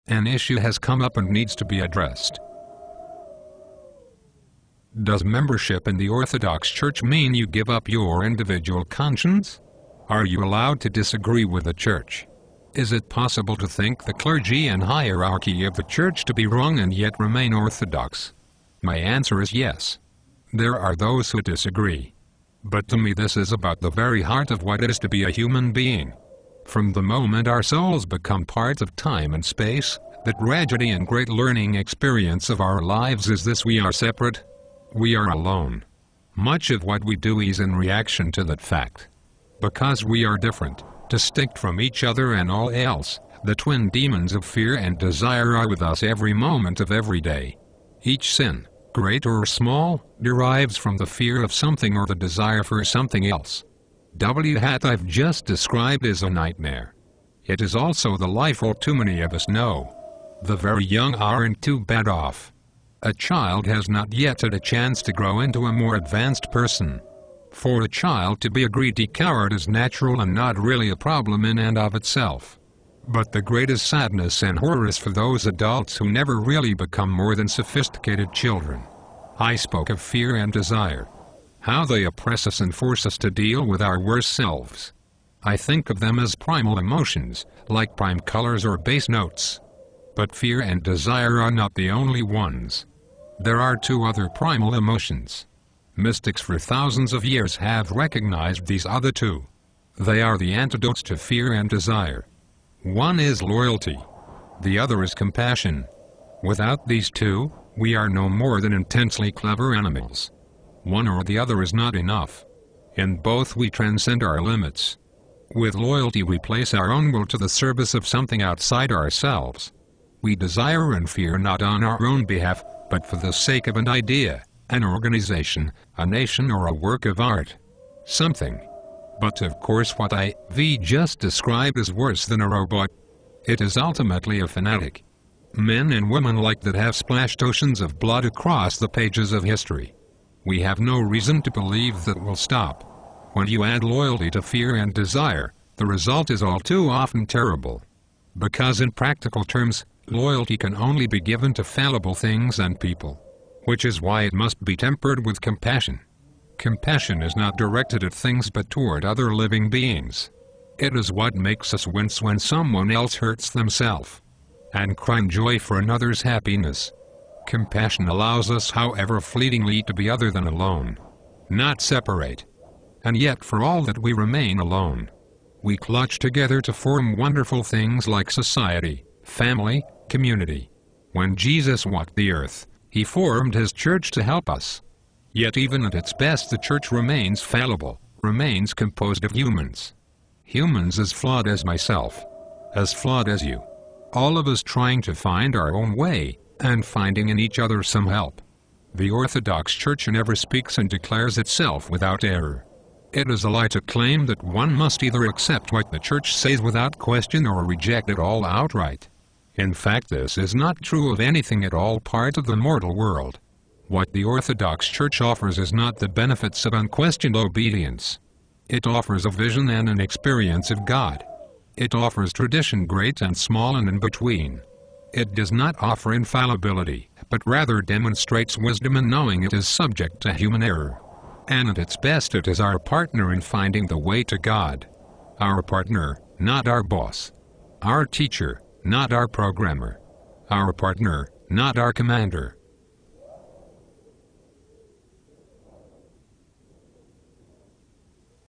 An issue has come up and needs to be addressed. Does membership in the Orthodox Church mean you give up your individual conscience? Are you allowed to disagree with the Church? Is it possible to think the clergy and hierarchy of the Church to be wrong and yet remain orthodox? My answer is yes. There are those who disagree. But to me this is about the very heart of what it is to be a human being. From the moment our souls become part of time and space, the tragedy and great learning experience of our lives is this: we are separate. We are alone. Much of what we do is in reaction to that fact. Because we are different, distinct from each other and all else, the twin demons of fear and desire are with us every moment of every day. Each sin, great or small, derives from the fear of something or the desire for something else. What I've just described is a nightmare. It is also the life all too many of us know. The very young aren't too bad off. A child has not yet had a chance to grow into a more advanced person. For a child to be a greedy coward is natural and not really a problem in and of itself. But the greatest sadness and horror is for those adults who never really become more than sophisticated children. I spoke of fear and desire. How they oppress us and force us to deal with our worst selves. I think of them as primal emotions, like prime colors or bass notes. But fear and desire are not the only ones. There are two other primal emotions. Mystics for thousands of years have recognized these other two. They are the antidotes to fear and desire. One is loyalty. The other is compassion. Without these two, we are no more than intensely clever animals. One or the other is not enough. In both we transcend our limits. With loyalty we place our own will to the service of something outside ourselves. We desire and fear not on our own behalf, but for the sake of an idea, an organization, a nation or a work of art. Something. But of course what I've just described is worse than a robot. It is ultimately a fanatic. Men and women like that have splashed oceans of blood across the pages of history. We have no reason to believe that will stop. When you add loyalty to fear and desire, the result is all too often terrible. Because in practical terms, loyalty can only be given to fallible things and people. Which is why it must be tempered with compassion. Compassion is not directed at things but toward other living beings. It is what makes us wince when someone else hurts themselves. And cry in joy for another's happiness. Compassion allows us, however fleetingly, to be other than alone. Not separate. And yet for all that we remain alone. We clutch together to form wonderful things like society, family, community. When Jesus walked the earth, he formed his church to help us. Yet even at its best the church remains fallible, remains composed of humans. Humans as flawed as myself. As flawed as you. All of us trying to find our own way, and finding in each other some help. The Orthodox Church never speaks and declares itself without error. It is a lie to claim that one must either accept what the Church says without question or reject it all outright. In fact, this is not true of anything at all part of the mortal world. What the Orthodox Church offers is not the benefits of unquestioned obedience. It offers a vision and an experience of God. It offers tradition great and small and in between. It does not offer infallibility, but rather demonstrates wisdom in knowing it is subject to human error. And at its best it is our partner in finding the way to God. Our partner, not our boss. Our teacher, not our programmer. Our partner, not our commander.